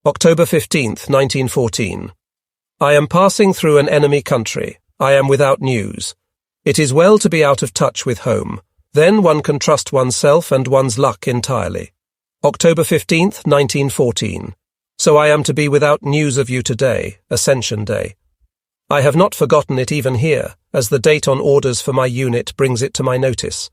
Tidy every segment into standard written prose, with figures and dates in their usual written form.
October 15th, 1914. I am passing through an enemy country. I am without news. It is well to be out of touch with home. Then one can trust oneself and one's luck entirely. October 15th, 1914. So I am to be without news of you today, Ascension Day. I have not forgotten it even here, as the date on orders for my unit brings it to my notice.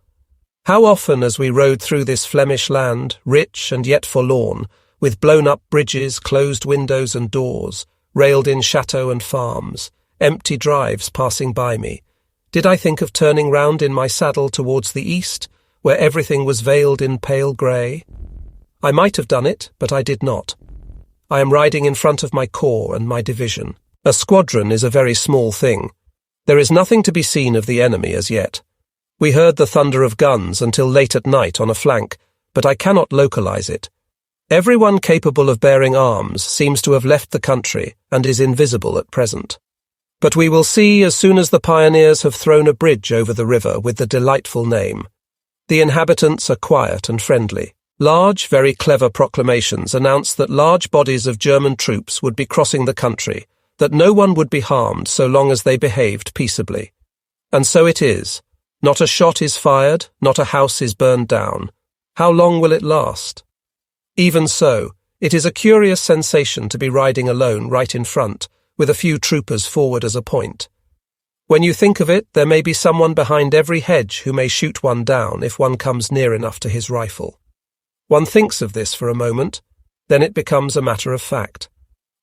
How often as we rode through this Flemish land, rich and yet forlorn, with blown-up bridges, closed windows and doors, railed-in chateaux and farms, empty drives passing by me, did I think of turning round in my saddle towards the east, where everything was veiled in pale grey? I might have done it, but I did not. I am riding in front of my corps and my division. A squadron is a very small thing. There is nothing to be seen of the enemy as yet. We heard the thunder of guns until late at night on a flank, but I cannot localize it. Everyone capable of bearing arms seems to have left the country and is invisible at present. But we will see as soon as the pioneers have thrown a bridge over the river with the delightful name. The inhabitants are quiet and friendly. Large, very clever proclamations announced that large bodies of German troops would be crossing the country, that no one would be harmed so long as they behaved peaceably. And so it is. Not a shot is fired, not a house is burned down. How long will it last? Even so, it is a curious sensation to be riding alone right in front, with a few troopers forward as a point. When you think of it, there may be someone behind every hedge who may shoot one down if one comes near enough to his rifle. One thinks of this for a moment, then it becomes a matter of fact.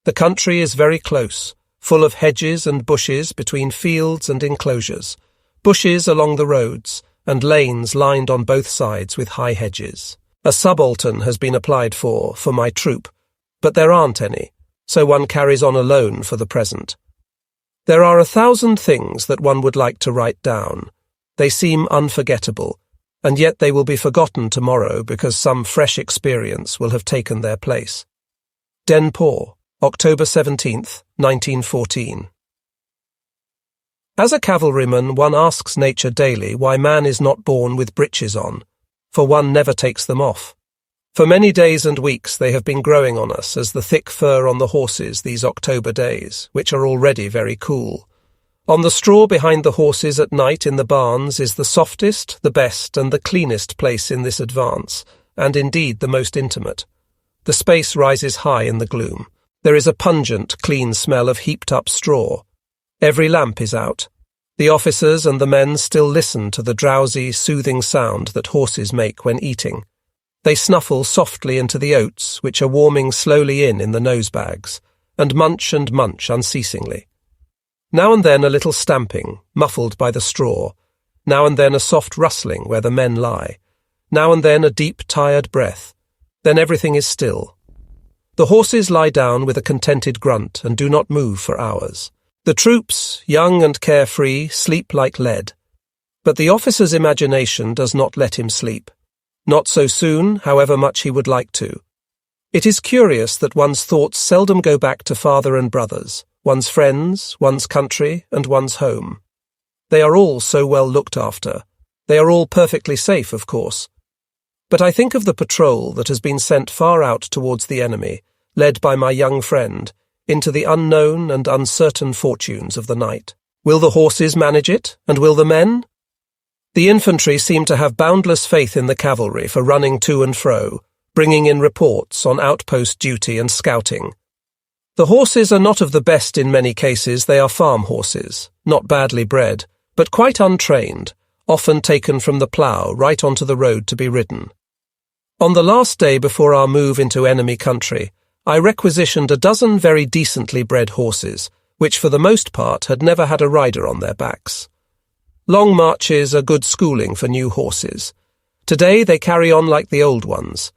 The country is very close, full of hedges and bushes between fields and enclosures, bushes along the roads, and lanes lined on both sides with high hedges. A subaltern has been applied for my troop, but there aren't any, so one carries on alone for the present. There are 1,000 things that one would like to write down. They seem unforgettable, and yet they will be forgotten tomorrow because some fresh experience will have taken their place. Denport, October 17th, 1914. As a cavalryman, one asks nature daily why man is not born with breeches on, for one never takes them off. For many days and weeks they have been growing on us as the thick fur on the horses these October days, which are already very cool. On the straw behind the horses at night in the barns is the softest, the best, and the cleanest place in this advance, and indeed the most intimate. The space rises high in the gloom. There is a pungent, clean smell of heaped-up straw. Every lamp is out. The officers and the men still listen to the drowsy, soothing sound that horses make when eating. They snuffle softly into the oats, which are warming slowly in the nosebags, and munch unceasingly. Now and then a little stamping, muffled by the straw. Now and then a soft rustling where the men lie. Now and then a deep, tired breath. Then everything is still. The horses lie down with a contented grunt and do not move for hours. The troops, young and carefree, sleep like lead. But the officer's imagination does not let him sleep. Not so soon, however much he would like to. It is curious that one's thoughts seldom go back to father and brothers, one's friends, one's country, and one's home. They are all so well looked after. They are all perfectly safe, of course. But I think of the patrol that has been sent far out towards the enemy, led by my young friend, into the unknown and uncertain fortunes of the night. Will the horses manage it, and will the men? The infantry seem to have boundless faith in the cavalry for running to and fro, bringing in reports on outpost duty and scouting. The horses are not of the best in many cases. They are farm horses, not badly bred, but quite untrained, often taken from the plough right onto the road to be ridden. On the last day before our move into enemy country, I requisitioned 12 very decently bred horses, which for the most part had never had a rider on their backs. Long marches are good schooling for new horses. Today they carry on like the old ones,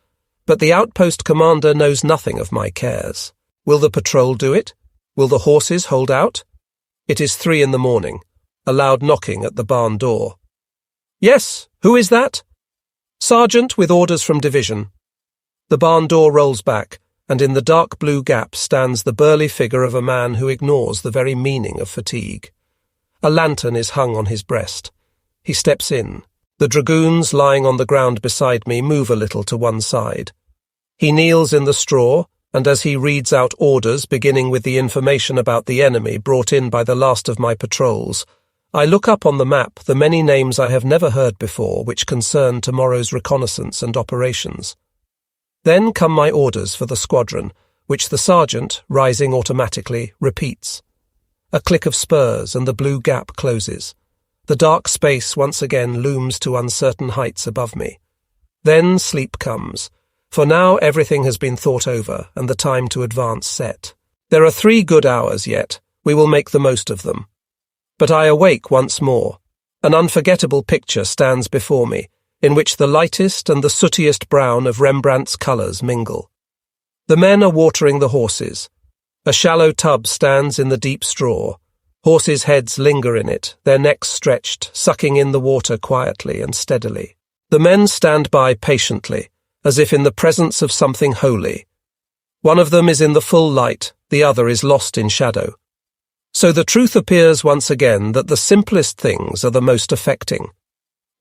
but the outpost commander knows nothing of my cares. Will the patrol do it? Will the horses hold out? It is 3 a.m, a loud knocking at the barn door. Yes, who is that? Sergeant with orders from division. The barn door rolls back, and in the dark blue gap stands the burly figure of a man who ignores the very meaning of fatigue. A lantern is hung on his breast. He steps in. The dragoons lying on the ground beside me move a little to one side. He kneels in the straw, and as he reads out orders beginning with the information about the enemy brought in by the last of my patrols, I look up on the map the many names I have never heard before which concern tomorrow's reconnaissance and operations. Then come my orders for the squadron, which the sergeant, rising automatically, repeats. A click of spurs and the blue gap closes. The dark space once again looms to uncertain heights above me. Then sleep comes, for now everything has been thought over and the time to advance set. There are 3 good hours yet. We will make the most of them. But I awake once more. An unforgettable picture stands before me, in which the lightest and the sootiest brown of Rembrandt's colours mingle. The men are watering the horses. A shallow tub stands in the deep straw. Horses' heads linger in it, their necks stretched, sucking in the water quietly and steadily. The men stand by patiently, as if in the presence of something holy. One of them is in the full light, the other is lost in shadow. So the truth appears once again that the simplest things are the most affecting.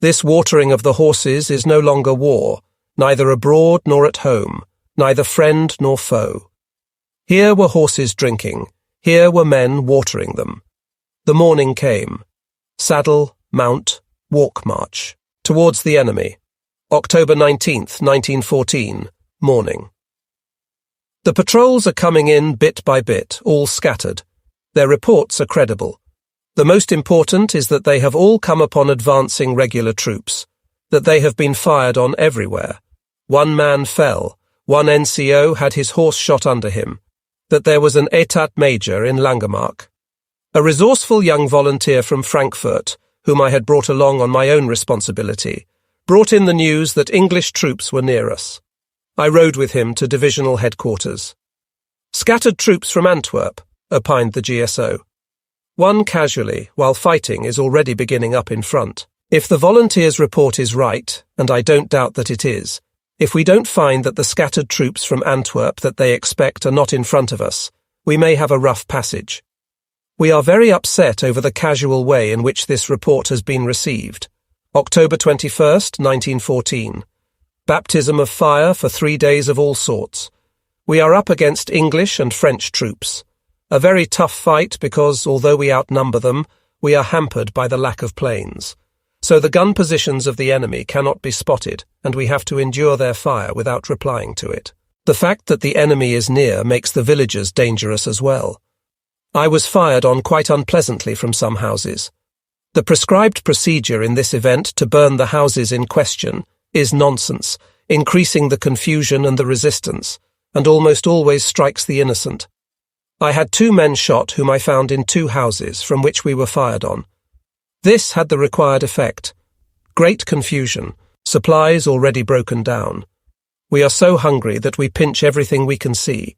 This watering of the horses is no longer war, neither abroad nor at home, neither friend nor foe. Here were horses drinking, here were men watering them. The morning came. Saddle, mount, walk march. Towards the enemy. October 19th, 1914, morning. The patrols are coming in bit by bit, all scattered. Their reports are credible. The most important is that they have all come upon advancing regular troops, that they have been fired on everywhere. 1 man fell, 1 NCO had his horse shot under him, that there was an état major in Langemarck. A resourceful young volunteer from Frankfurt, whom I had brought along on my own responsibility, brought in the news that English troops were near us. I rode with him to divisional headquarters. Scattered troops from Antwerp, opined the GSO. 1 casually, while fighting is already beginning up in front. If the volunteers' report is right, and I don't doubt that it is, if we don't find that the scattered troops from Antwerp that they expect are not in front of us, we may have a rough passage. We are very upset over the casual way in which this report has been received. October 21st, 1914. Baptism of fire for 3 days of all sorts. We are up against English and French troops. A very tough fight because, although we outnumber them, we are hampered by the lack of planes. So the gun positions of the enemy cannot be spotted, and we have to endure their fire without replying to it. The fact that the enemy is near makes the villagers dangerous as well. I was fired on quite unpleasantly from some houses. The prescribed procedure in this event to burn the houses in question is nonsense, increasing the confusion and the resistance, and almost always strikes the innocent. I had 2 men shot whom I found in 2 houses from which we were fired on. This had the required effect. Great confusion, supplies already broken down. We are so hungry that we pinch everything we can see.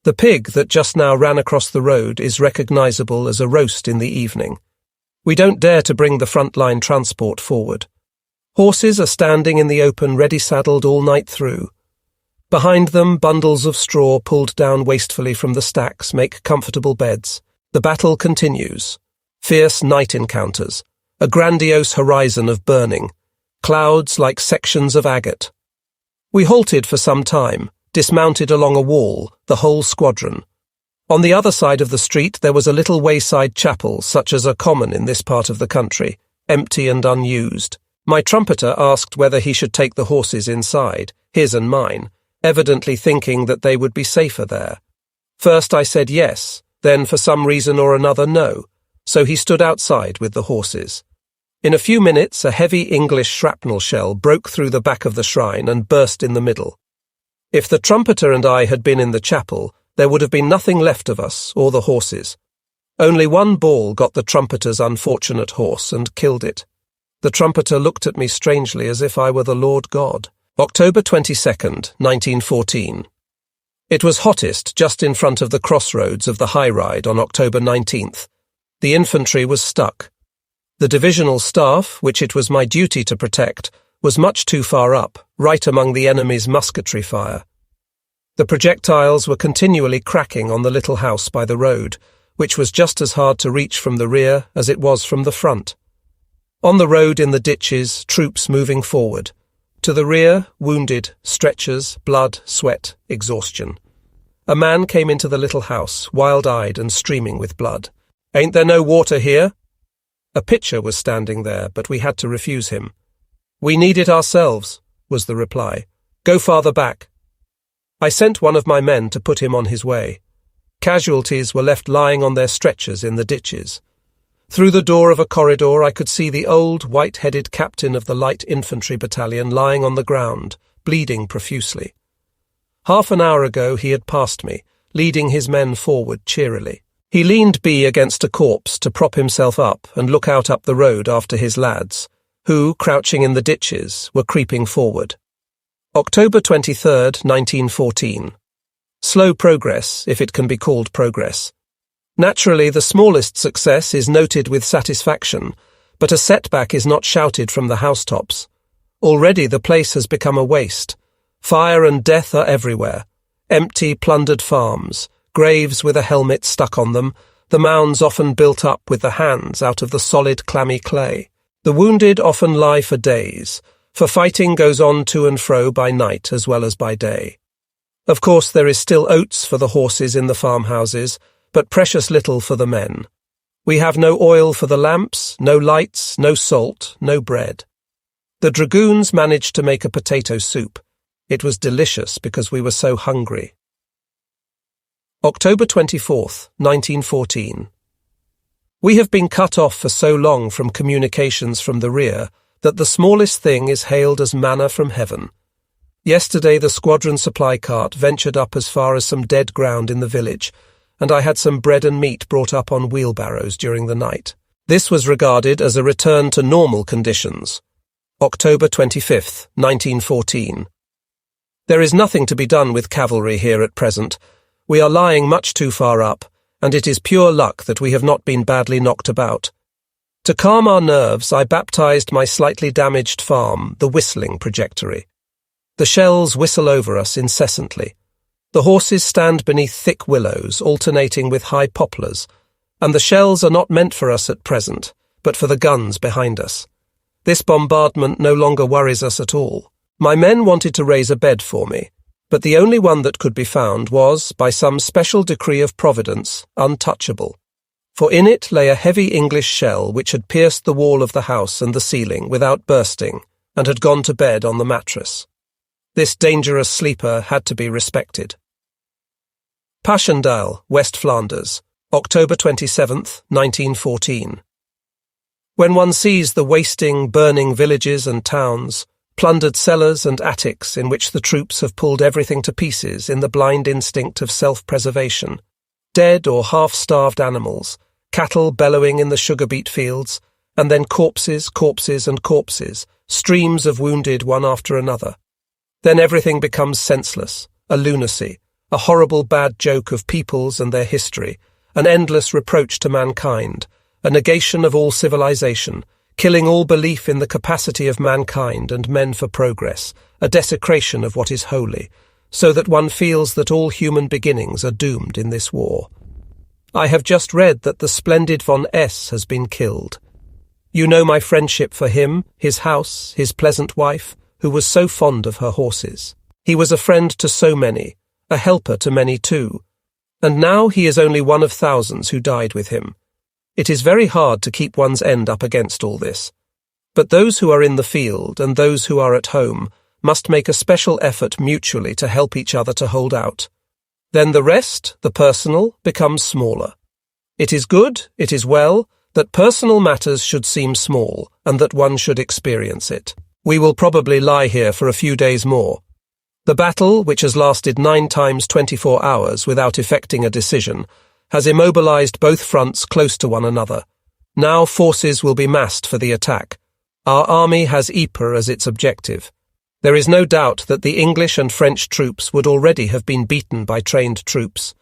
The pig that just now ran across the road is recognizable as a roast in the evening. We don't dare to bring the front-line transport forward. Horses are standing in the open ready-saddled all night through. Behind them, bundles of straw pulled down wastefully from the stacks make comfortable beds. The battle continues. Fierce night encounters. A grandiose horizon of burning. Clouds like sections of agate. We halted for some time, dismounted along a wall, the whole squadron. On the other side of the street there was a little wayside chapel, such as are common in this part of the country, empty and unused. My trumpeter asked whether he should take the horses inside, his and mine, evidently thinking that they would be safer there. First I said yes, then for some reason or another no, so he stood outside with the horses. In a few minutes a heavy English shrapnel shell broke through the back of the shrine and burst in the middle. If the trumpeter and I had been in the chapel, there would have been nothing left of us or the horses. Only 1 ball got the trumpeter's unfortunate horse and killed it. The trumpeter looked at me strangely as if I were the Lord God. October 22nd, 1914. It was hottest just in front of the crossroads of the high ride on October 19th. The infantry was stuck. The divisional staff, which it was my duty to protect, was much too far up, right among the enemy's musketry fire. The projectiles were continually cracking on the little house by the road, which was just as hard to reach from the rear as it was from the front. On the road in the ditches, troops moving forward. To the rear, wounded, stretchers, blood, sweat, exhaustion. A man came into the little house, wild-eyed and streaming with blood. "Ain't there no water here?" A pitcher was standing there, but we had to refuse him. "We need it ourselves," was the reply. "Go farther back." I sent one of my men to put him on his way. Casualties were left lying on their stretchers in the ditches. Through the door of a corridor I could see the old, white-headed captain of the light infantry battalion lying on the ground, bleeding profusely. Half an hour ago he had passed me, leading his men forward cheerily. He leaned against a corpse to prop himself up and look out up the road after his lads, who, crouching in the ditches, were creeping forward. October 23rd, 1914. Slow progress, if it can be called progress. Naturally, the smallest success is noted with satisfaction, but a setback is not shouted from the housetops. Already the place has become a waste. Fire and death are everywhere. Empty, plundered farms, graves with a helmet stuck on them, the mounds often built up with the hands out of the solid, clammy clay. The wounded often lie for days, for fighting goes on to and fro by night as well as by day. Of course, there is still oats for the horses in the farmhouses, but precious little for the men. We have no oil for the lamps, no lights, no salt, no bread. The dragoons managed to make a potato soup. It was delicious because we were so hungry. October 24th, 1914. We have been cut off for so long from communications from the rear that the smallest thing is hailed as manna from heaven. Yesterday the squadron supply cart ventured up as far as some dead ground in the village, and I had some bread and meat brought up on wheelbarrows during the night. This was regarded as a return to normal conditions. October 25th, 1914. There is nothing to be done with cavalry here at present. We are lying much too far up, and it is pure luck that we have not been badly knocked about. To calm our nerves, I baptized my slightly damaged farm the whistling trajectory. The shells whistle over us incessantly. The horses stand beneath thick willows, alternating with high poplars, and the shells are not meant for us at present, but for the guns behind us. This bombardment no longer worries us at all. My men wanted to raise a bed for me, but the only one that could be found was, by some special decree of Providence, untouchable. For in it lay a heavy English shell which had pierced the wall of the house and the ceiling without bursting, and had gone to bed on the mattress. This dangerous sleeper had to be respected. Passchendaele, West Flanders, October 27th, 1914. When one sees the wasting, burning villages and towns, plundered cellars and attics in which the troops have pulled everything to pieces in the blind instinct of self-preservation, dead or half-starved animals, cattle bellowing in the sugar beet fields, and then corpses, corpses and corpses, streams of wounded one after another. Then everything becomes senseless, a lunacy, a horrible bad joke of peoples and their history, an endless reproach to mankind, a negation of all civilization, killing all belief in the capacity of mankind and men for progress, a desecration of what is holy, so that one feels that all human beginnings are doomed in this war. I have just read that the splendid von S. has been killed. You know my friendship for him, his house, his pleasant wife, who was so fond of her horses. He was a friend to so many, a helper to many too, and now he is only one of thousands who died with him. It is very hard to keep one's end up against all this, but those who are in the field and those who are at home must make a special effort mutually to help each other to hold out. Then the rest, the personal, becomes smaller. It is good, it is well, that personal matters should seem small and that one should experience it. We will probably lie here for a few days more. The battle, which has lasted 9 times 24 hours without effecting a decision, has immobilized both fronts close to one another. Now forces will be massed for the attack. Our army has Ypres as its objective. There is no doubt that the English and French troops would already have been beaten by trained troops.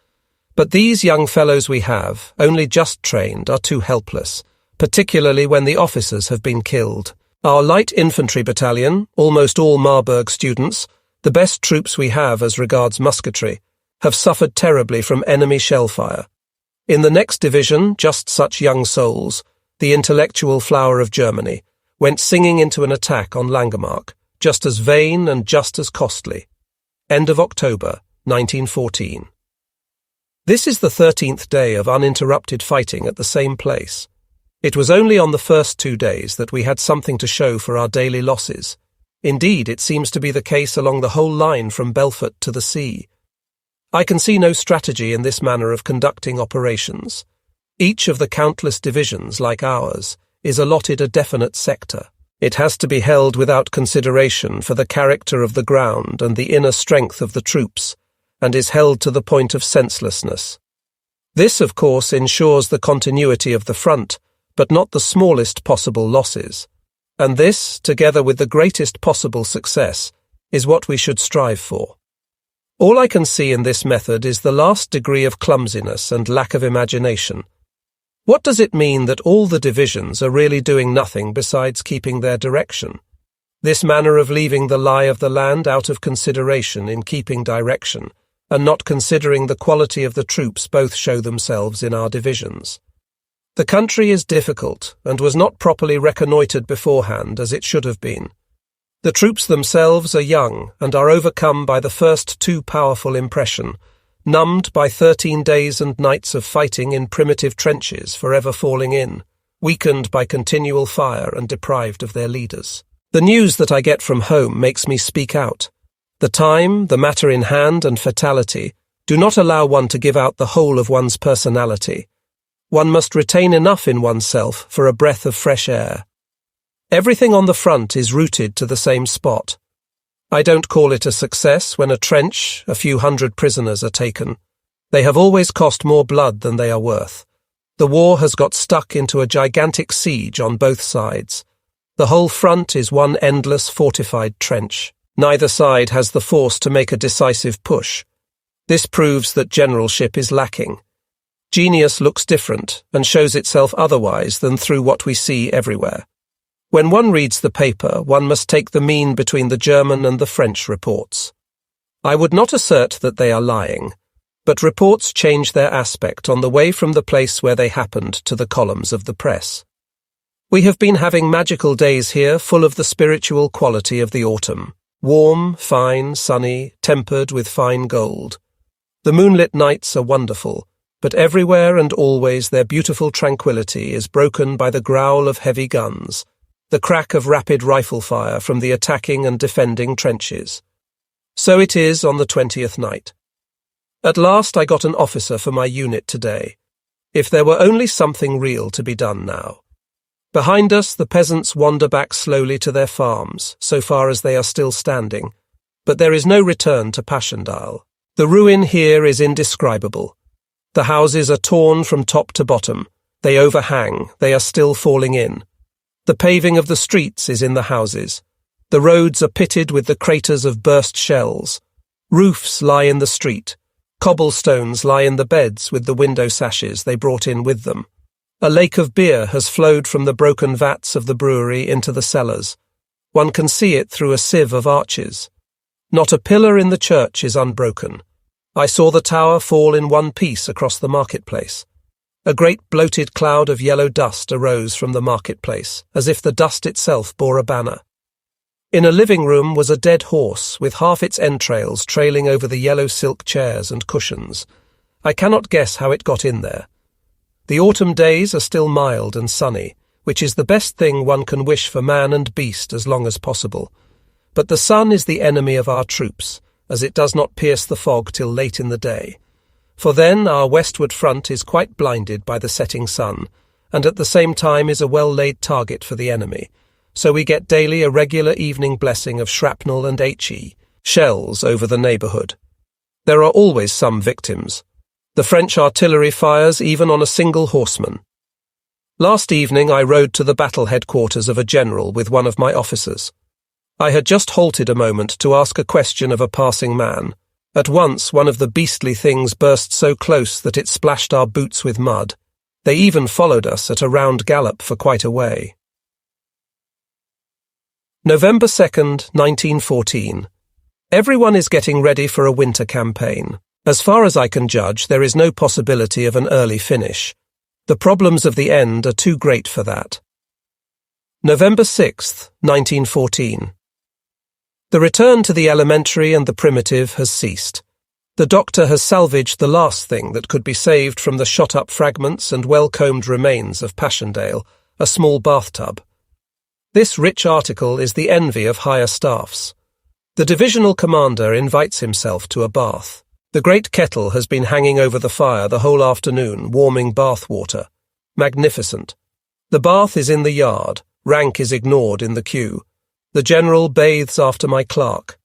But these young fellows we have, only just trained, are too helpless, particularly when the officers have been killed. Our light infantry battalion, almost all Marburg students, the best troops we have as regards musketry, have suffered terribly from enemy shell fire. In the next division, just such young souls, the intellectual flower of Germany, went singing into an attack on Langemarck, just as vain and just as costly. End of October, 1914. This is the 13th day of uninterrupted fighting at the same place. It was only on the first 2 days that we had something to show for our daily losses. Indeed, it seems to be the case along the whole line from Belfort to the sea. I can see no strategy in this manner of conducting operations. Each of the countless divisions, like ours, is allotted a definite sector. It has to be held without consideration for the character of the ground and the inner strength of the troops, and is held to the point of senselessness. This, of course, ensures the continuity of the front, but not the smallest possible losses. And this, together with the greatest possible success, is what we should strive for. All I can see in this method is the last degree of clumsiness and lack of imagination. What does it mean that all the divisions are really doing nothing besides keeping their direction? This manner of leaving the lie of the land out of consideration in keeping direction, and not considering the quality of the troops, both show themselves in our divisions. The country is difficult, and was not properly reconnoitred beforehand as it should have been. The troops themselves are young, and are overcome by the first too powerful impression, numbed by 13 days and nights of fighting in primitive trenches, forever falling in, weakened by continual fire and deprived of their leaders. The news that I get from home makes me speak out. The time, the matter in hand, and fatality do not allow one to give out the whole of one's personality. One must retain enough in oneself for a breath of fresh air. Everything on the front is rooted to the same spot. I don't call it a success when a trench, a few hundred prisoners are taken. They have always cost more blood than they are worth. The war has got stuck into a gigantic siege on both sides. The whole front is one endless fortified trench. Neither side has the force to make a decisive push. This proves that generalship is lacking. Genius looks different and shows itself otherwise than through what we see everywhere. When one reads the paper, one must take the mean between the German and the French reports. I would not assert that they are lying, but reports change their aspect on the way from the place where they happened to the columns of the press. We have been having magical days here full of the spiritual quality of the autumn. Warm, fine, sunny, tempered with fine gold. The moonlit nights are wonderful, but everywhere and always their beautiful tranquillity is broken by the growl of heavy guns, the crack of rapid rifle fire from the attacking and defending trenches. So it is on the 20th night. At last I got an officer for my unit today. If there were only something real to be done now. Behind us, the peasants wander back slowly to their farms, so far as they are still standing, but there is no return to Passchendaele. The ruin here is indescribable. The houses are torn from top to bottom. They overhang. They are still falling in. The paving of the streets is in the houses. The roads are pitted with the craters of burst shells. Roofs lie in the street. Cobblestones lie in the beds with the window sashes they brought in with them. A lake of beer has flowed from the broken vats of the brewery into the cellars. One can see it through a sieve of arches. Not a pillar in the church is unbroken. I saw the tower fall in one piece across the marketplace. A great bloated cloud of yellow dust arose from the marketplace, as if the dust itself bore a banner. In a living room was a dead horse, with half its entrails trailing over the yellow silk chairs and cushions. I cannot guess how it got in there. The autumn days are still mild and sunny, which is the best thing one can wish for man and beast as long as possible. But the sun is the enemy of our troops, as it does not pierce the fog till late in the day. For then our westward front is quite blinded by the setting sun, and at the same time is a well-laid target for the enemy, so we get daily a regular evening blessing of shrapnel and HE, shells over the neighbourhood. There are always some victims. The French artillery fires even on a single horseman. Last evening I rode to the battle headquarters of a general with one of my officers. I had just halted a moment to ask a question of a passing man. At once one of the beastly things burst so close that it splashed our boots with mud. They even followed us at a round gallop for quite a way. November 2nd, 1914. Everyone is getting ready for a winter campaign. As far as I can judge, there is no possibility of an early finish. The problems of the end are too great for that. November 6th, 1914. The return to the elementary and the primitive has ceased. The doctor has salvaged the last thing that could be saved from the shot-up fragments and well-combed remains of Passchendaele, a small bathtub. This rich article is the envy of higher staffs. The divisional commander invites himself to a bath. The great kettle has been hanging over the fire the whole afternoon, warming bath water. Magnificent. The bath is in the yard. Rank is ignored in the queue. The general bathes after my clerk.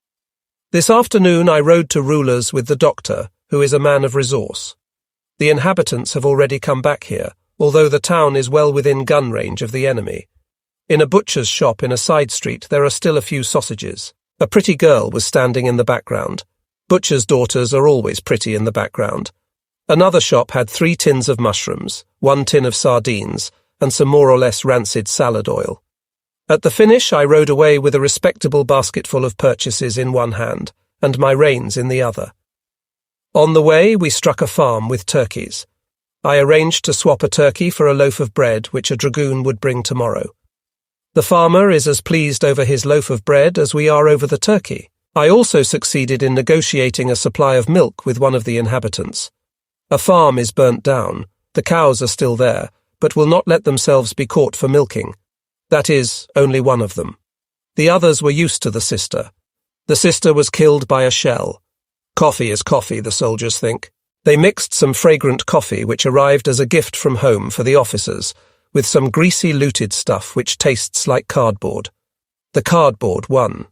This afternoon I rode to Rulers with the doctor, who is a man of resource. The inhabitants have already come back here, although the town is well within gun range of the enemy. In a butcher's shop in a side street there are still a few sausages. A pretty girl was standing in the background. Butchers' daughters are always pretty in the background. Another shop had 3 tins of mushrooms, 1 tin of sardines, and some more or less rancid salad oil. At the finish I rode away with a respectable basketful of purchases in one hand, and my reins in the other. On the way we struck a farm with turkeys. I arranged to swap a turkey for a loaf of bread which a dragoon would bring tomorrow. The farmer is as pleased over his loaf of bread as we are over the turkey. I also succeeded in negotiating a supply of milk with one of the inhabitants. A farm is burnt down. The cows are still there, but will not let themselves be caught for milking. That is, only one of them. The others were used to the sister. The sister was killed by a shell. Coffee is coffee, the soldiers think. They mixed some fragrant coffee which arrived as a gift from home for the officers, with some greasy luted stuff which tastes like cardboard. The cardboard won.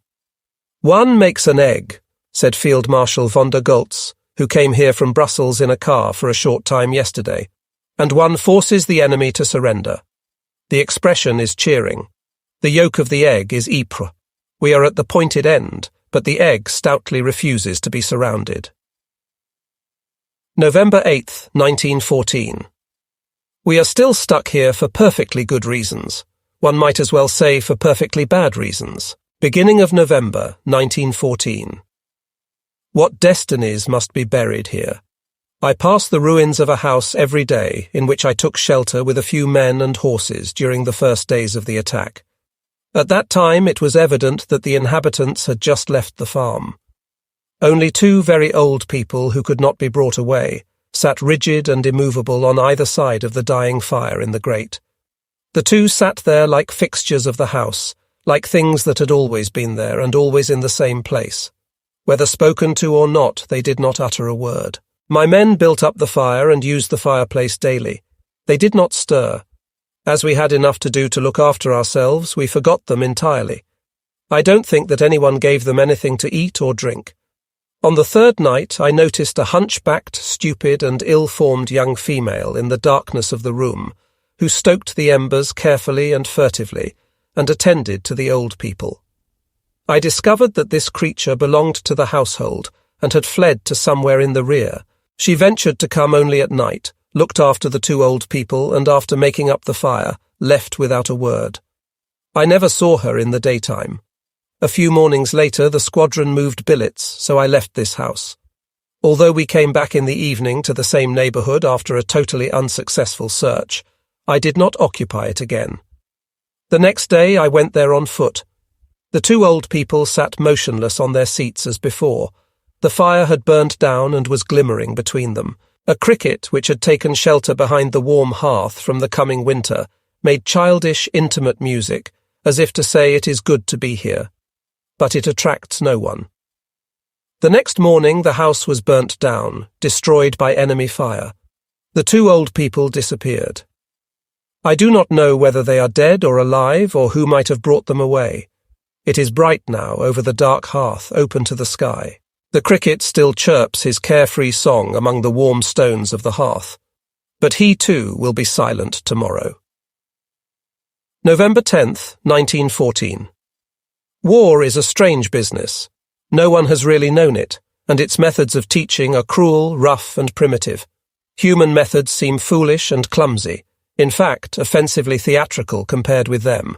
"One makes an egg," said Field Marshal von der Goltz, who came here from Brussels in a car for a short time yesterday, "and one forces the enemy to surrender." The expression is cheering. The yolk of the egg is Ypres. We are at the pointed end, but the egg stoutly refuses to be surrounded. November 8th, 1914. We are still stuck here for perfectly good reasons. One might as well say for perfectly bad reasons. Beginning of November, 1914. What destinies must be buried here. I pass the ruins of a house every day in which I took shelter with a few men and horses during the first days of the attack. At that time it was evident that the inhabitants had just left the farm. Only 2 very old people who could not be brought away sat rigid and immovable on either side of the dying fire in the grate. The 2 sat there like fixtures of the house, like things that had always been there and always in the same place. Whether spoken to or not, they did not utter a word. My men built up the fire and used the fireplace daily. They did not stir. As we had enough to do to look after ourselves, we forgot them entirely. I don't think that anyone gave them anything to eat or drink. On the 3rd night, I noticed a hunchbacked, stupid and ill-formed young female in the darkness of the room, who stoked the embers carefully and furtively, and attended to the old people. I discovered that this creature belonged to the household, and had fled to somewhere in the rear. She ventured to come only at night, looked after the 2 old people, and after making up the fire, left without a word. I never saw her in the daytime. A few mornings later the squadron moved billets, so I left this house. Although we came back in the evening to the same neighbourhood after a totally unsuccessful search, I did not occupy it again. The next day I went there on foot. The 2 old people sat motionless on their seats as before. The fire had burnt down and was glimmering between them. A cricket, which had taken shelter behind the warm hearth from the coming winter, made childish, intimate music, as if to say it is good to be here. But it attracts no one. The next morning the house was burnt down, destroyed by enemy fire. The 2 old people disappeared. I do not know whether they are dead or alive or who might have brought them away. It is bright now over the dark hearth open to the sky. The cricket still chirps his carefree song among the warm stones of the hearth. But he too will be silent tomorrow. November 10th, 1914. War is a strange business. No one has really known it, and its methods of teaching are cruel, rough, and primitive. Human methods seem foolish and clumsy, in fact, offensively theatrical compared with them.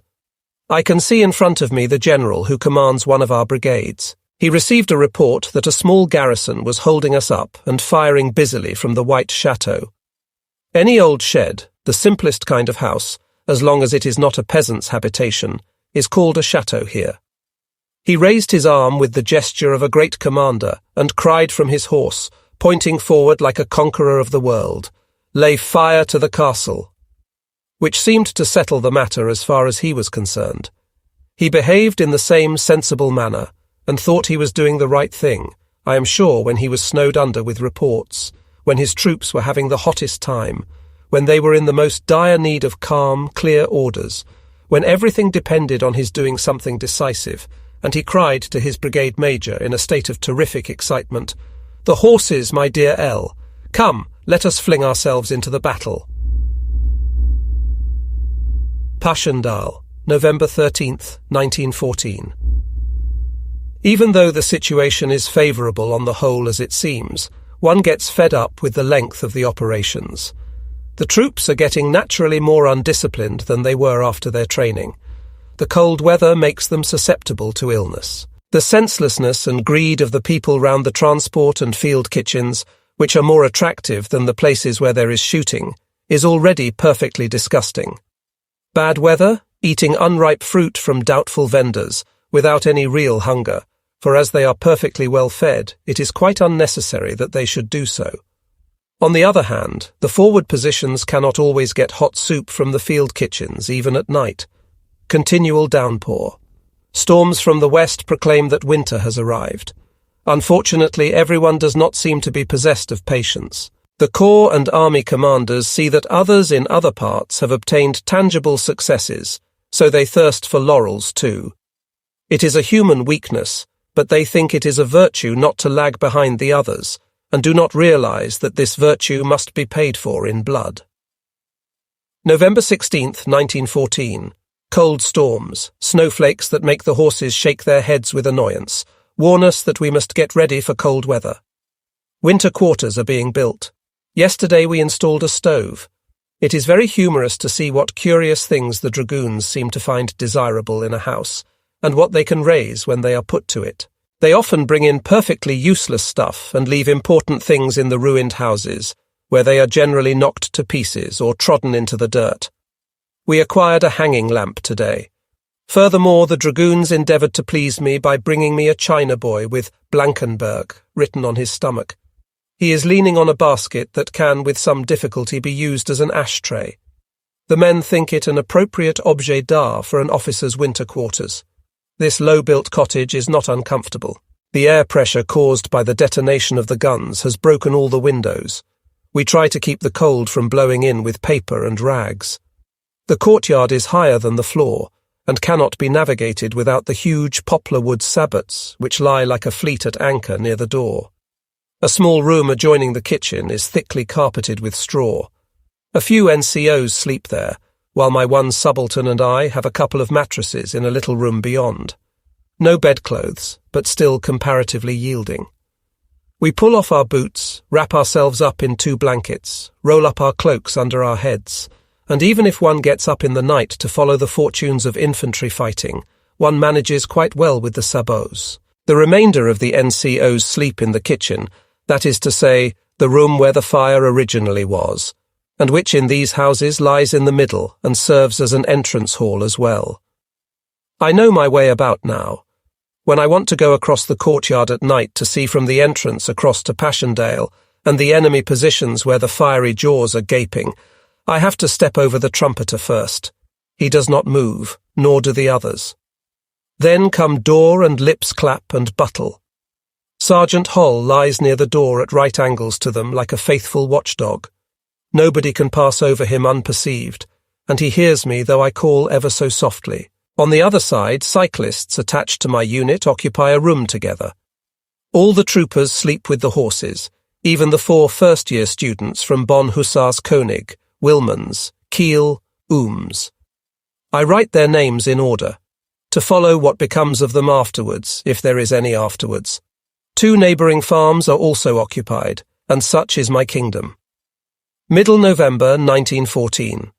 I can see in front of me the general who commands one of our brigades. He received a report that a small garrison was holding us up and firing busily from the White Chateau. Any old shed, the simplest kind of house, as long as it is not a peasant's habitation, is called a chateau here. He raised his arm with the gesture of a great commander and cried from his horse, pointing forward like a conqueror of the world, "Lay fire to the castle," which seemed to settle the matter as far as he was concerned. He behaved in the same sensible manner, and thought he was doing the right thing, I am sure, when he was snowed under with reports, when his troops were having the hottest time, when they were in the most dire need of calm, clear orders, when everything depended on his doing something decisive, and he cried to his brigade major in a state of terrific excitement, "The horses, my dear L. Come, let us fling ourselves into the battle." Passchendaele, November 13th, 1914. Even though the situation is favourable on the whole as it seems, one gets fed up with the length of the operations. The troops are getting naturally more undisciplined than they were after their training. The cold weather makes them susceptible to illness. The senselessness and greed of the people round the transport and field kitchens, which are more attractive than the places where there is shooting, is already perfectly disgusting. Bad weather, eating unripe fruit from doubtful vendors, without any real hunger, for as they are perfectly well fed, it is quite unnecessary that they should do so. On the other hand, the forward positions cannot always get hot soup from the field kitchens, even at night. Continual downpour. Storms from the west proclaim that winter has arrived. Unfortunately, everyone does not seem to be possessed of patience. The corps and army commanders see that others in other parts have obtained tangible successes, so they thirst for laurels too. It is a human weakness, but they think it is a virtue not to lag behind the others, and do not realize that this virtue must be paid for in blood. November 16th, 1914. Cold storms, snowflakes that make the horses shake their heads with annoyance, warn us that we must get ready for cold weather. Winter quarters are being built. Yesterday we installed a stove. It is very humorous to see what curious things the dragoons seem to find desirable in a house, and what they can raise when they are put to it. They often bring in perfectly useless stuff and leave important things in the ruined houses, where they are generally knocked to pieces or trodden into the dirt. We acquired a hanging lamp today. Furthermore, the dragoons endeavoured to please me by bringing me a China boy with Blankenberg written on his stomach. He is leaning on a basket that can, with some difficulty, be used as an ashtray. The men think it an appropriate objet d'art for an officer's winter quarters. This low-built cottage is not uncomfortable. The air pressure caused by the detonation of the guns has broken all the windows. We try to keep the cold from blowing in with paper and rags. The courtyard is higher than the floor, and cannot be navigated without the huge poplar wood sabots which lie like a fleet at anchor near the door. A small room adjoining the kitchen is thickly carpeted with straw. A few NCOs sleep there, while my one subaltern and I have a couple of mattresses in a little room beyond. No bedclothes, but still comparatively yielding. We pull off our boots, wrap ourselves up in 2 blankets, roll up our cloaks under our heads, and even if one gets up in the night to follow the fortunes of infantry fighting, one manages quite well with the sabots. The remainder of the NCOs sleep in the kitchen, that is to say, the room where the fire originally was, and which in these houses lies in the middle and serves as an entrance hall as well. I know my way about now. When I want to go across the courtyard at night to see from the entrance across to Passchendaele and the enemy positions where the fiery jaws are gaping, I have to step over the trumpeter first. He does not move, nor do the others. Then come door and lips clap and buttle. Sergeant Hull lies near the door at right angles to them like a faithful watchdog. Nobody can pass over him unperceived, and he hears me though I call ever so softly. On the other side, cyclists attached to my unit occupy a room together. All the troopers sleep with the horses, even the 4 first-year students from Bonn Hussars König, Wilmans, Kiel, Ooms. I write their names in order, to follow what becomes of them afterwards, if there is any afterwards. 2 neighbouring farms are also occupied, and such is my kingdom. Middle November 1914.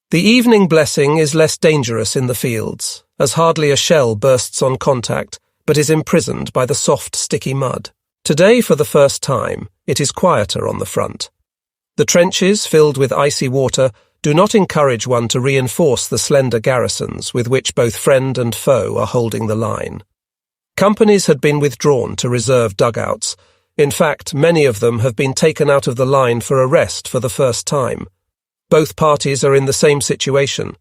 The evening blessing is less dangerous in the fields, as hardly a shell bursts on contact, but is imprisoned by the soft, sticky mud. Today, for the first time, it is quieter on the front. The trenches, filled with icy water, do not encourage one to reinforce the slender garrisons with which both friend and foe are holding the line. Companies had been withdrawn to reserve dugouts. In fact, many of them have been taken out of the line for arrest for the first time. Both parties are in the same situation.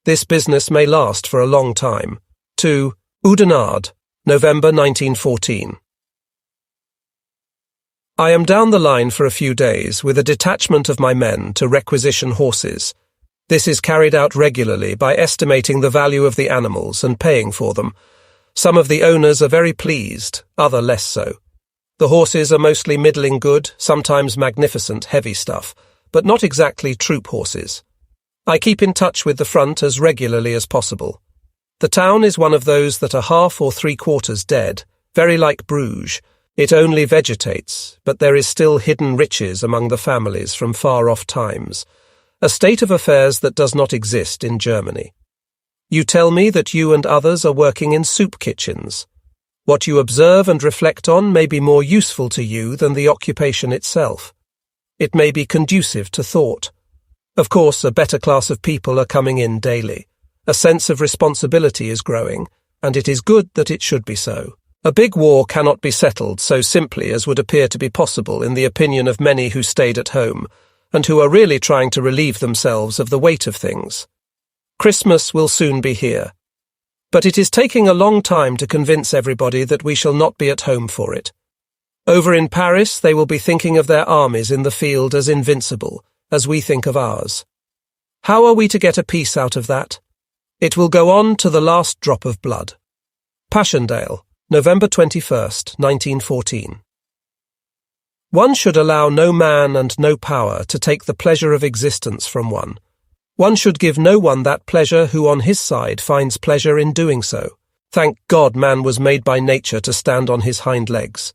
This business may last for a long time. To Oudenarde, November 1914. I am down the line for a few days with a detachment of my men to requisition horses. This is carried out regularly by estimating the value of the animals and paying for them. Some of the owners are very pleased, other less so. The horses are mostly middling good, sometimes magnificent, heavy stuff, but not exactly troop horses. I keep in touch with the front as regularly as possible. The town is one of those that are half or three-quarters dead, very like Bruges. It only vegetates, but there is still hidden riches among the families from far-off times, a state of affairs that does not exist in Germany. You tell me that you and others are working in soup kitchens. What you observe and reflect on may be more useful to you than the occupation itself. It may be conducive to thought. Of course, a better class of people are coming in daily. A sense of responsibility is growing, and it is good that it should be so. A big war cannot be settled so simply as would appear to be possible in the opinion of many who stayed at home, and who are really trying to relieve themselves of the weight of things. Christmas will soon be here. But it is taking a long time to convince everybody that we shall not be at home for it. Over in Paris, they will be thinking of their armies in the field as invincible, as we think of ours. How are we to get a peace out of that? It will go on to the last drop of blood. Passchendaele, November 21st, 1914. One should allow no man and no power to take the pleasure of existence from one. One should give no one that pleasure who on his side finds pleasure in doing so. Thank God man was made by nature to stand on his hind legs.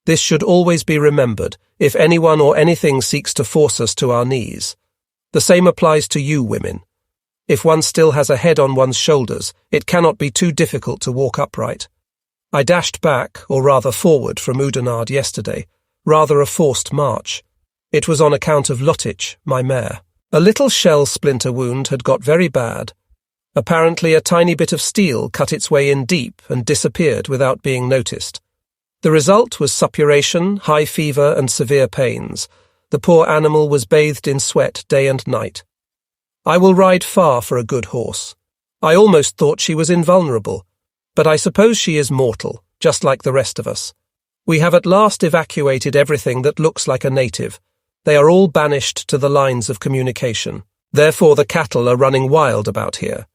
This should always be remembered if anyone or anything seeks to force us to our knees. The same applies to you women. If one still has a head on one's shoulders, it cannot be too difficult to walk upright. I dashed back, or rather forward, from Oudenarde yesterday, rather a forced march. It was on account of Lottich, my mare. A little shell splinter wound had got very bad. Apparently a tiny bit of steel cut its way in deep and disappeared without being noticed. The result was suppuration, high fever and severe pains. The poor animal was bathed in sweat day and night. I will ride far for a good horse. I almost thought she was invulnerable, but I suppose she is mortal, just like the rest of us. We have at last evacuated everything that looks like a native. They are all banished to the lines of communication. Therefore the cattle are running wild about here.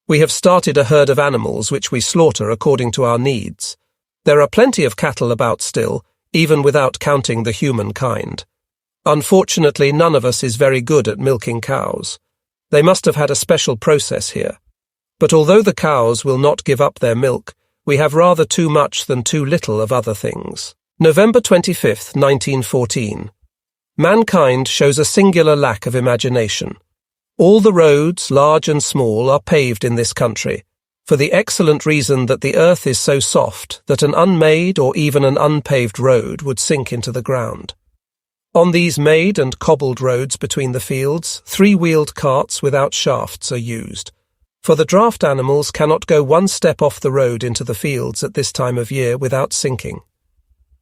We have started a herd of animals which we slaughter according to our needs. There are plenty of cattle about still, even without counting the human kind. Unfortunately, none of us is very good at milking cows. They must have had a special process here. But although the cows will not give up their milk, we have rather too much than too little of other things. November 25th, 1914. Mankind shows a singular lack of imagination. All the roads, large and small, are paved in this country, for the excellent reason that the earth is so soft that an unmade or even an unpaved road would sink into the ground. On these made and cobbled roads between the fields, three-wheeled carts without shafts are used, for the draft animals cannot go one step off the road into the fields at this time of year without sinking.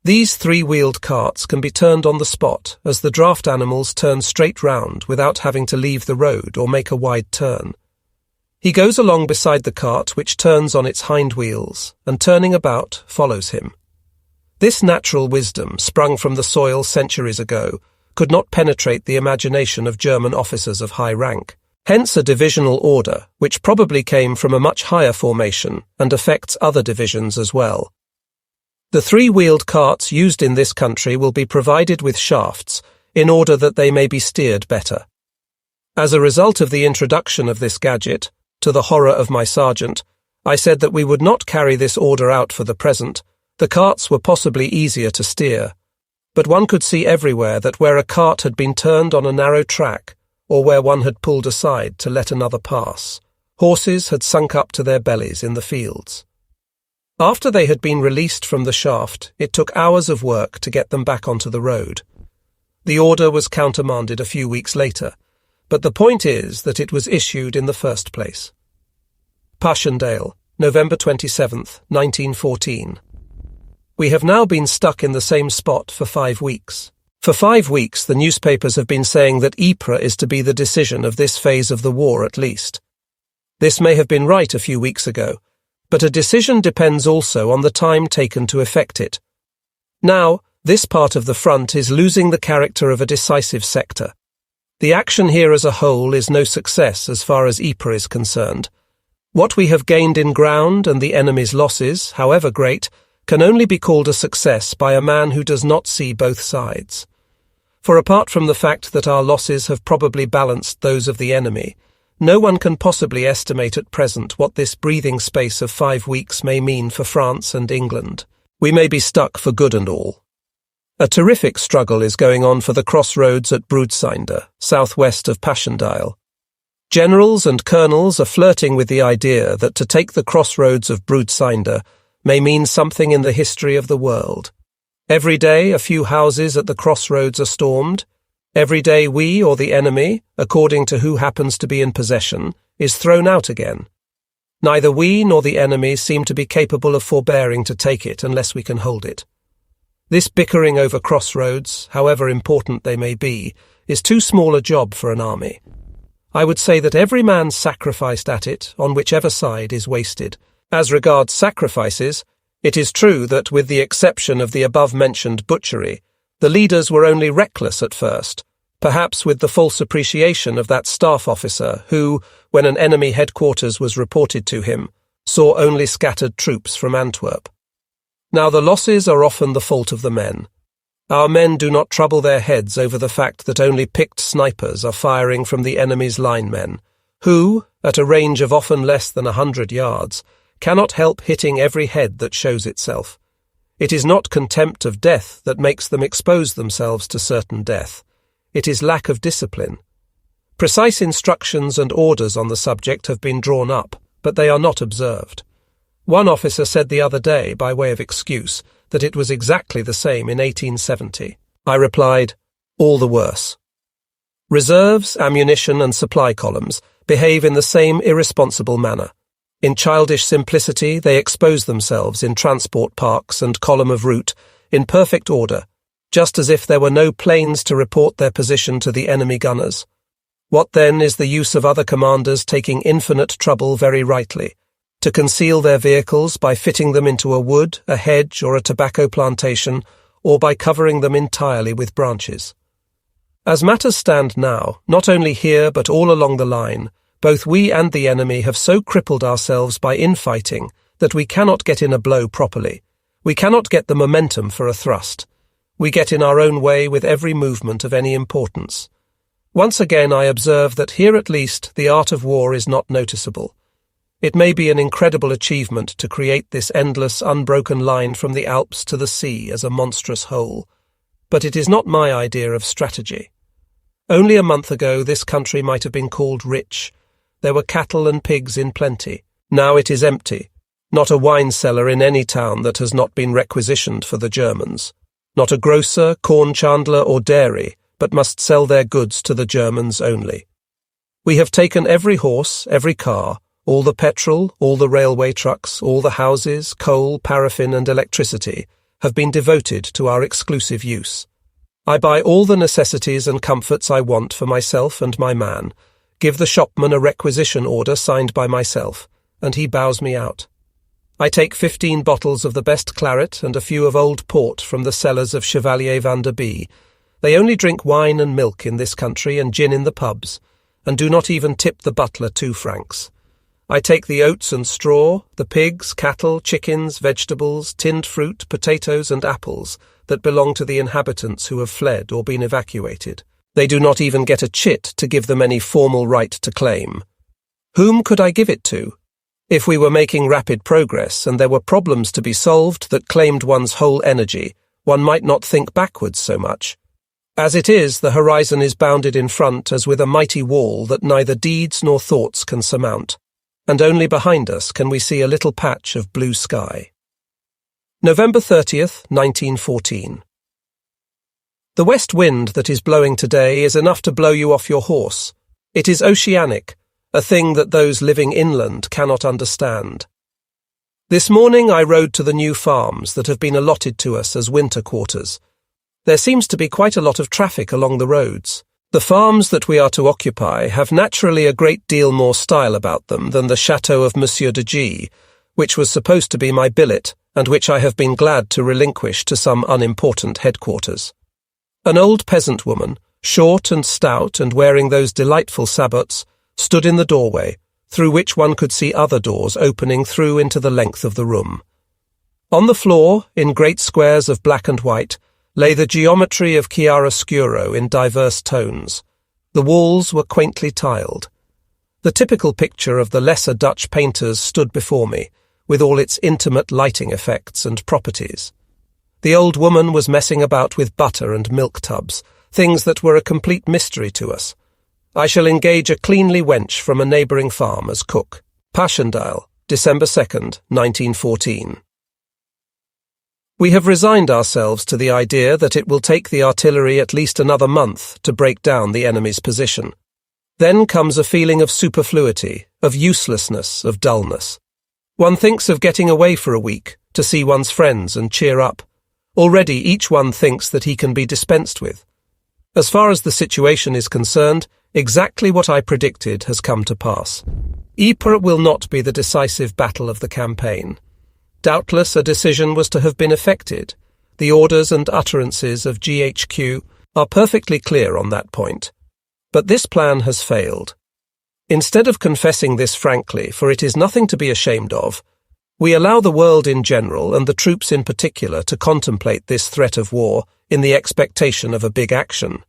These three-wheeled carts can be turned on the spot, as the draft animals turn straight round without having to leave the road or make a wide turn. He goes along beside the cart, which turns on its hind wheels, and turning about, follows him. This natural wisdom, sprung from the soil centuries ago, could not penetrate the imagination of German officers of high rank. Hence a divisional order, which probably came from a much higher formation and affects other divisions as well. The three-wheeled carts used in this country will be provided with shafts in order that they may be steered better. As a result of the introduction of this gadget, to the horror of my sergeant, I said that we would not carry this order out for the present. The carts were possibly easier to steer, but one could see everywhere that where a cart had been turned on a narrow track, or where one had pulled aside to let another pass, horses had sunk up to their bellies in the fields. After they had been released from the shaft, it took hours of work to get them back onto the road. The order was countermanded a few weeks later, but the point is that it was issued in the first place. Passchendaele, November 27th, 1914. We have now been stuck in the same spot for 5 weeks. For 5 weeks, the newspapers have been saying that Ypres is to be the decision of this phase of the war at least. This may have been right a few weeks ago, but a decision depends also on the time taken to effect it. Now, this part of the front is losing the character of a decisive sector. The action here as a whole is no success as far as Ypres is concerned. What we have gained in ground and the enemy's losses, however great, can only be called a success by a man who does not see both sides. For apart from the fact that our losses have probably balanced those of the enemy, no one can possibly estimate at present what this breathing space of 5 weeks may mean for France and England. We may be stuck for good and all. A terrific struggle is going on for the crossroads at Broodseinde, southwest of Passchendaele. Generals and colonels are flirting with the idea that to take the crossroads of Broodseinde may mean something in the history of the world. Every day a few houses at the crossroads are stormed. Every day we or the enemy, according to who happens to be in possession, is thrown out again. Neither we nor the enemy seem to be capable of forbearing to take it unless we can hold it. This bickering over crossroads, however important they may be, is too small a job for an army. I would say that every man sacrificed at it, on whichever side, is wasted. As regards sacrifices, it is true that with the exception of the above-mentioned butchery, the leaders were only reckless at first, perhaps with the false appreciation of that staff officer who, when an enemy headquarters was reported to him, saw only scattered troops from Antwerp. Now the losses are often the fault of the men. Our men do not trouble their heads over the fact that only picked snipers are firing from the enemy's linemen, who, at a range of often less than 100 yards, cannot help hitting every head that shows itself. It is not contempt of death that makes them expose themselves to certain death. It is lack of discipline. Precise instructions and orders on the subject have been drawn up, but they are not observed. One officer said the other day, by way of excuse, that it was exactly the same in 1870. I replied, all the worse. Reserves, ammunition and supply columns behave in the same irresponsible manner. In childish simplicity they expose themselves in transport parks and column of route in perfect order, just as if there were no planes to report their position to the enemy gunners. What then is the use of other commanders taking infinite trouble very rightly, to conceal their vehicles by fitting them into a wood, a hedge, or a tobacco plantation, or by covering them entirely with branches? As matters stand now, not only here but all along the line, both we and the enemy have so crippled ourselves by infighting that we cannot get in a blow properly. We cannot get the momentum for a thrust. We get in our own way with every movement of any importance. Once again I observe that here at least the art of war is not noticeable. It may be an incredible achievement to create this endless, unbroken line from the Alps to the sea as a monstrous whole, but it is not my idea of strategy. Only a month ago this country might have been called rich. There were cattle and pigs in plenty. Now it is empty. Not a wine cellar in any town that has not been requisitioned for the Germans. Not a grocer, corn chandler or dairy, but must sell their goods to the Germans only. We have taken every horse, every car, all the petrol, all the railway trucks, all the houses, coal, paraffin and electricity have been devoted to our exclusive use. I buy all the necessities and comforts I want for myself and my man, give the shopman a requisition order signed by myself, and he bows me out. I take 15 bottles of the best claret and a few of old port from the cellars of Chevalier Van der Bie. They only drink wine and milk in this country and gin in the pubs, and do not even tip the butler 2 francs. I take the oats and straw, the pigs, cattle, chickens, vegetables, tinned fruit, potatoes and apples that belong to the inhabitants who have fled or been evacuated. They do not even get a chit to give them any formal right to claim. Whom could I give it to? If we were making rapid progress and there were problems to be solved that claimed one's whole energy, one might not think backwards so much. As it is, the horizon is bounded in front as with a mighty wall that neither deeds nor thoughts can surmount, and only behind us can we see a little patch of blue sky. November 30th, 1914. The west wind that is blowing today is enough to blow you off your horse. It is oceanic, a thing that those living inland cannot understand. This morning I rode to the new farms that have been allotted to us as winter quarters. There seems to be quite a lot of traffic along the roads. The farms that we are to occupy have naturally a great deal more style about them than the chateau of Monsieur de G, which was supposed to be my billet, and which I have been glad to relinquish to some unimportant headquarters. An old peasant woman, short and stout and wearing those delightful sabots, stood in the doorway, through which one could see other doors opening through into the length of the room. On the floor, in great squares of black and white, lay the geometry of chiaroscuro in diverse tones. The walls were quaintly tiled. The typical picture of the lesser Dutch painters stood before me, with all its intimate lighting effects and properties. The old woman was messing about with butter and milk tubs, things that were a complete mystery to us. I shall engage a cleanly wench from a neighbouring farm as cook. Passchendaele, December 2nd, 1914. We have resigned ourselves to the idea that it will take the artillery at least another month to break down the enemy's position. Then comes a feeling of superfluity, of uselessness, of dullness. One thinks of getting away for a week, to see one's friends and cheer up. Already each one thinks that he can be dispensed with. As far as the situation is concerned, exactly what I predicted has come to pass. Ypres will not be the decisive battle of the campaign. Doubtless a decision was to have been effected. The orders and utterances of GHQ are perfectly clear on that point. But this plan has failed. Instead of confessing this frankly, for it is nothing to be ashamed of, we allow the world in general and the troops in particular to contemplate this threat of war in the expectation of a big action.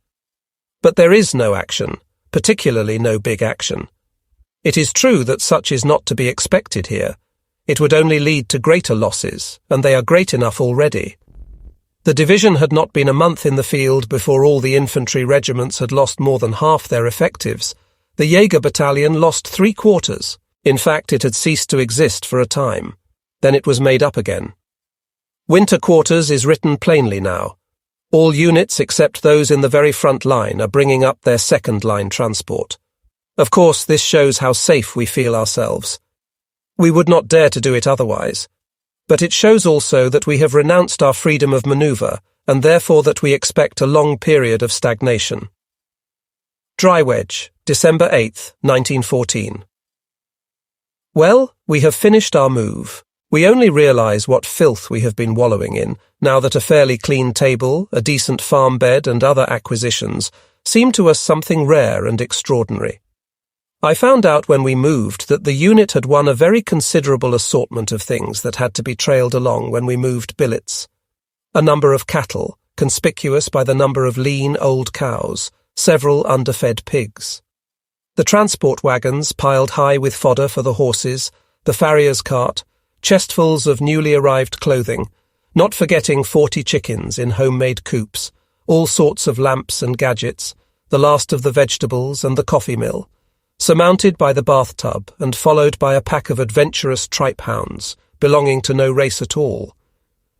But there is no action, particularly no big action. It is true that such is not to be expected here. It would only lead to greater losses, and they are great enough already. The division had not been a month in the field before all the infantry regiments had lost more than half their effectives. The Jaeger battalion lost 3/4. In fact, it had ceased to exist for a time. Then it was made up again. Winter quarters is written plainly now. All units except those in the very front line are bringing up their second-line transport. Of course, this shows how safe we feel ourselves. We would not dare to do it otherwise. But it shows also that we have renounced our freedom of manoeuvre, and therefore that we expect a long period of stagnation. Drywedge, December 8th, 1914. Well, we have finished our move. We only realise what filth we have been wallowing in, now that a fairly clean table, a decent farm bed and other acquisitions seem to us something rare and extraordinary. I found out when we moved that the unit had won a very considerable assortment of things that had to be trailed along when we moved billets. A number of cattle, conspicuous by the number of lean old cows, several underfed pigs. The transport wagons piled high with fodder for the horses, the farrier's cart, chestfuls of newly arrived clothing, not forgetting 40 chickens in homemade coops, all sorts of lamps and gadgets, the last of the vegetables and the coffee mill, surmounted by the bathtub and followed by a pack of adventurous tripe hounds, belonging to no race at all.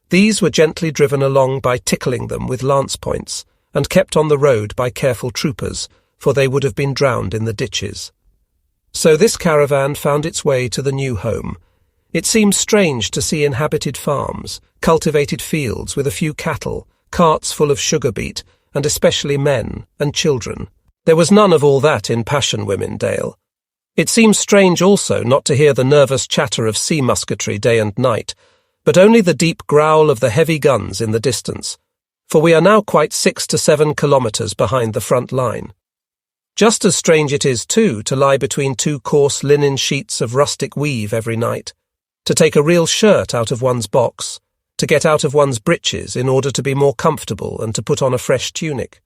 These were gently driven along by tickling them with lance points, and kept on the road by careful troopers, for they would have been drowned in the ditches. So this caravan found its way to the new home. It seems strange to see inhabited farms, cultivated fields with a few cattle, carts full of sugar beet, and especially men and children. There was none of all that in Passchendaele. It seems strange also not to hear the nervous chatter of sea musketry day and night, but only the deep growl of the heavy guns in the distance, for we are now quite 6 to 7 kilometres behind the front line. Just as strange it is, too, to lie between 2 coarse linen sheets of rustic weave every night, to take a real shirt out of one's box, to get out of one's breeches in order to be more comfortable and to put on a fresh tunic.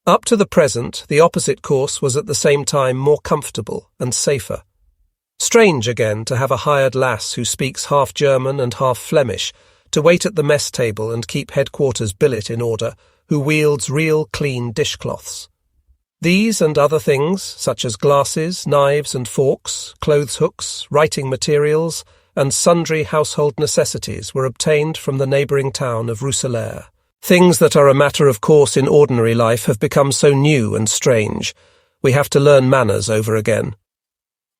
Up to the present, the opposite course was at the same time more comfortable and safer. Strange, again, to have a hired lass who speaks half German and half Flemish, to wait at the mess table and keep headquarters billet in order, who wields real clean dishcloths. These and other things, such as glasses, knives and forks, clothes hooks, writing materials, and sundry household necessities were obtained from the neighbouring town of Rousselare. Things that are a matter of course in ordinary life have become so new and strange. We have to learn manners over again.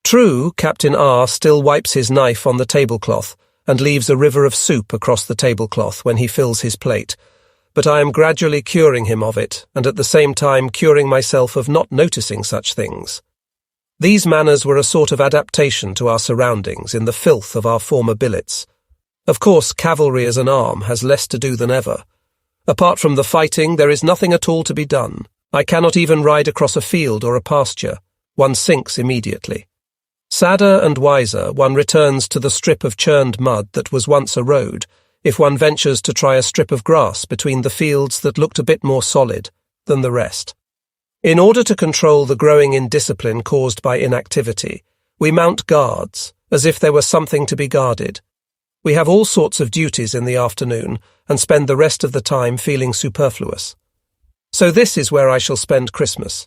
True, Captain R still wipes his knife on the tablecloth, and leaves a river of soup across the tablecloth when he fills his plate, but I am gradually curing him of it, and at the same time curing myself of not noticing such things. These manners were a sort of adaptation to our surroundings in the filth of our former billets. Of course, cavalry as an arm has less to do than ever. Apart from the fighting, there is nothing at all to be done. I cannot even ride across a field or a pasture. One sinks immediately. Sadder and wiser, one returns to the strip of churned mud that was once a road, if one ventures to try a strip of grass between the fields that looked a bit more solid than the rest. In order to control the growing indiscipline caused by inactivity, we mount guards, as if there were something to be guarded. We have all sorts of duties in the afternoon, and spend the rest of the time feeling superfluous. So this is where I shall spend Christmas.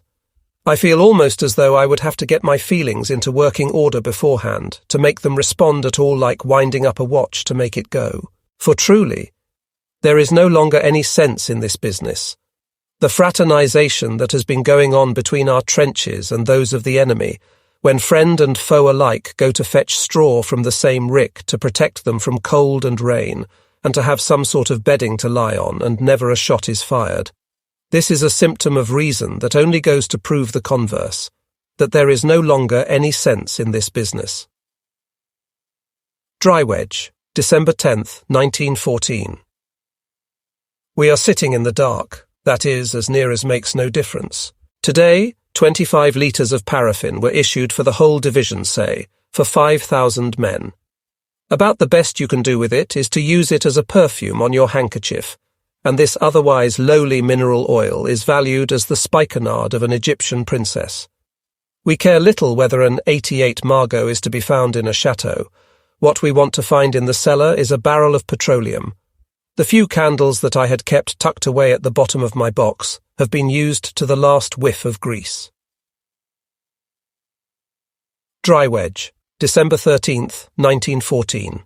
I feel almost as though I would have to get my feelings into working order beforehand, to make them respond at all like winding up a watch to make it go. For truly, there is no longer any sense in this business. The fraternization that has been going on between our trenches and those of the enemy, when friend and foe alike go to fetch straw from the same rick to protect them from cold and rain, and to have some sort of bedding to lie on, and never a shot is fired. This is a symptom of reason that only goes to prove the converse, that there is no longer any sense in this business. Drywedge, December 10th, 1914. We are sitting in the dark. That is, as near as makes no difference. Today, 25 litres of paraffin were issued for the whole division, say, for 5,000 men. About the best you can do with it is to use it as a perfume on your handkerchief, and this otherwise lowly mineral oil is valued as the spikenard of an Egyptian princess. We care little whether an 88 Margot is to be found in a chateau. What we want to find in the cellar is a barrel of petroleum. The few candles that I had kept tucked away at the bottom of my box have been used to the last whiff of grease. Drywedge, December 13th, 1914.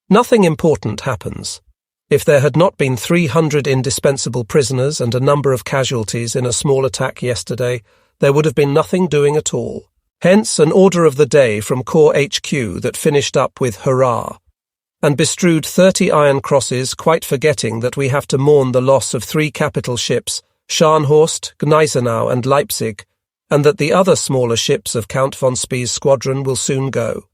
Nothing important happens. If there had not been 300 indispensable prisoners and a number of casualties in a small attack yesterday, there would have been nothing doing at all. Hence an order of the day from Corps HQ that finished up with hurrah, and bestrewed 30 iron crosses, quite forgetting that we have to mourn the loss of 3 capital ships, Scharnhorst, Gneisenau and Leipzig, and that the other smaller ships of Count von Spey's squadron will soon go.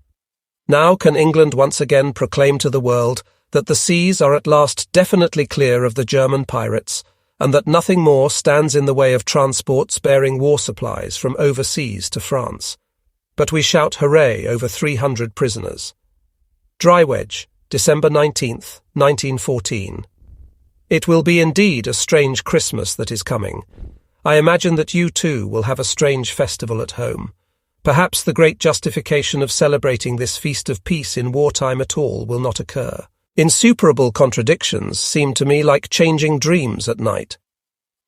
Now can England once again proclaim to the world that the seas are at last definitely clear of the German pirates, and that nothing more stands in the way of transports bearing war supplies from overseas to France. But we shout hooray over 300 prisoners. Drywedge, December 19th, 1914. It will be indeed a strange Christmas that is coming. I imagine that you too will have a strange festival at home. Perhaps the great justification of celebrating this feast of peace in wartime at all will not occur. Insuperable contradictions seem to me like changing dreams at night.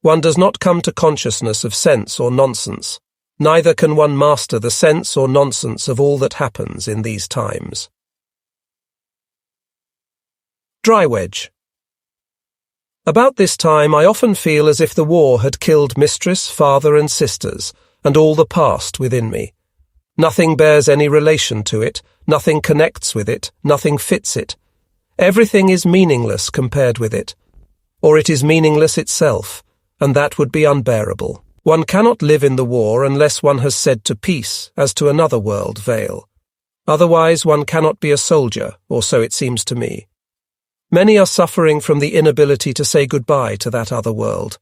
One does not come to consciousness of sense or nonsense. Neither can one master the sense or nonsense of all that happens in these times. Drywedge. About this time I often feel as if the war had killed mistress, father and sisters, and all the past within me. Nothing bears any relation to it, nothing connects with it, nothing fits it. Everything is meaningless compared with it. Or it is meaningless itself, and that would be unbearable. One cannot live in the war unless one has said to peace, as to another world, veil. Otherwise one cannot be a soldier, or so it seems to me. Many are suffering from the inability to say goodbye to that other world,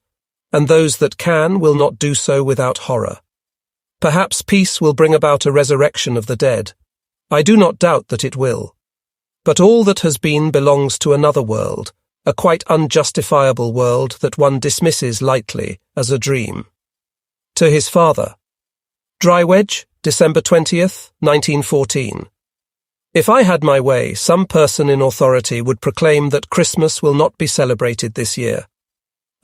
and those that can will not do so without horror. Perhaps peace will bring about a resurrection of the dead. I do not doubt that it will. But all that has been belongs to another world, a quite unjustifiable world that one dismisses lightly as a dream. To his father. Drywedge, December 20th, 1914. If I had my way, some person in authority would proclaim that Christmas will not be celebrated this year.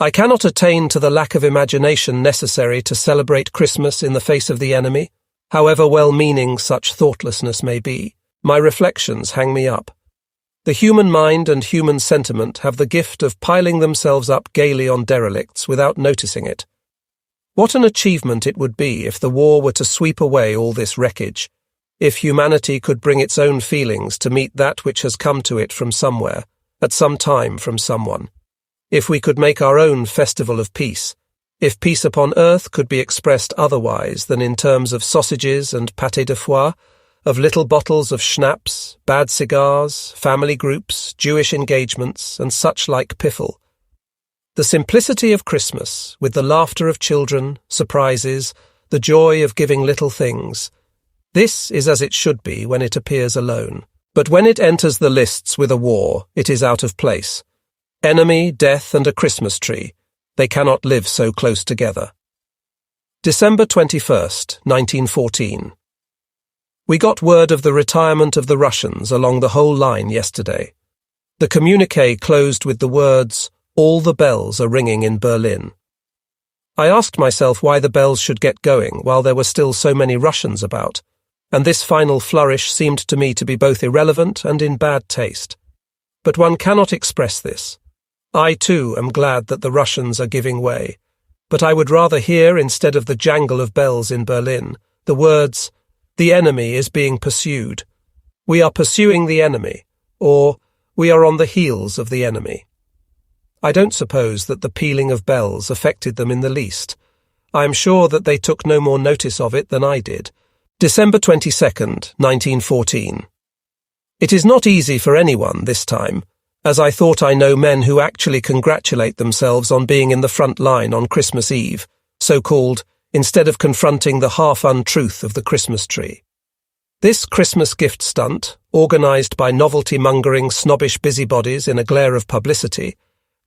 I cannot attain to the lack of imagination necessary to celebrate Christmas in the face of the enemy, however well-meaning such thoughtlessness may be. My reflections hang me up. The human mind and human sentiment have the gift of piling themselves up gaily on derelicts without noticing it. What an achievement it would be if the war were to sweep away all this wreckage. If humanity could bring its own feelings to meet that which has come to it from somewhere, at some time from someone. If we could make our own festival of peace, if peace upon earth could be expressed otherwise than in terms of sausages and pâté de foie, of little bottles of schnapps, bad cigars, family groups, Jewish engagements, and such like piffle. The simplicity of Christmas, with the laughter of children, surprises, the joy of giving little things. This is as it should be when it appears alone. But when it enters the lists with a war, it is out of place. Enemy, death, and a Christmas tree. They cannot live so close together. December 21st, 1914. We got word of the retirement of the Russians along the whole line yesterday. The communiqué closed with the words, "All the bells are ringing in Berlin." I asked myself why the bells should get going while there were still so many Russians about, and this final flourish seemed to me to be both irrelevant and in bad taste. But one cannot express this. I, too, am glad that the Russians are giving way, but I would rather hear, instead of the jangle of bells in Berlin, the words, "The enemy is being pursued," "We are pursuing the enemy," or "We are on the heels of the enemy." I don't suppose that the pealing of bells affected them in the least. I am sure that they took no more notice of it than I did. December 22nd, 1914. It is not easy for anyone this time, as I thought I know men who actually congratulate themselves on being in the front line on Christmas Eve, so-called, instead of confronting the half-untruth of the Christmas tree. This Christmas gift stunt, organised by novelty-mongering, snobbish busybodies in a glare of publicity,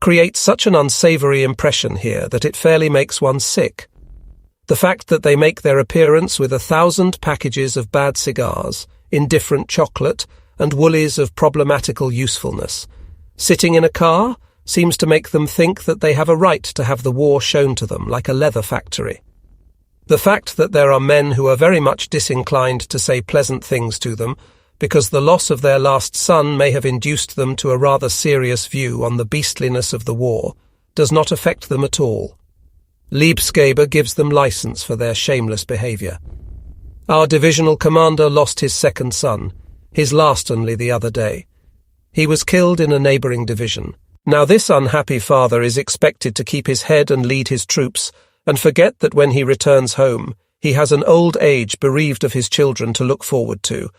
creates such an unsavoury impression here that it fairly makes one sick. The fact that they make their appearance with 1,000 packages of bad cigars, indifferent chocolate, and woolies of problematical usefulness, sitting in a car, seems to make them think that they have a right to have the war shown to them like a leather factory. The fact that there are men who are very much disinclined to say pleasant things to them because the loss of their last son may have induced them to a rather serious view on the beastliness of the war does not affect them at all. Liebsgeber gives them license for their shameless behaviour. Our divisional commander lost his second son, his last only the other day. He was killed in a neighbouring division. Now this unhappy father is expected to keep his head and lead his troops, and forget that when he returns home, he has an old age bereaved of his children to look forward to,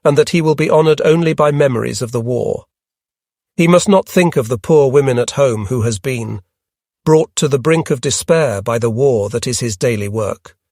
and that he will be honoured only by memories of the war. He must not think of the poor women at home who has been brought to the brink of despair by the war that is his daily work.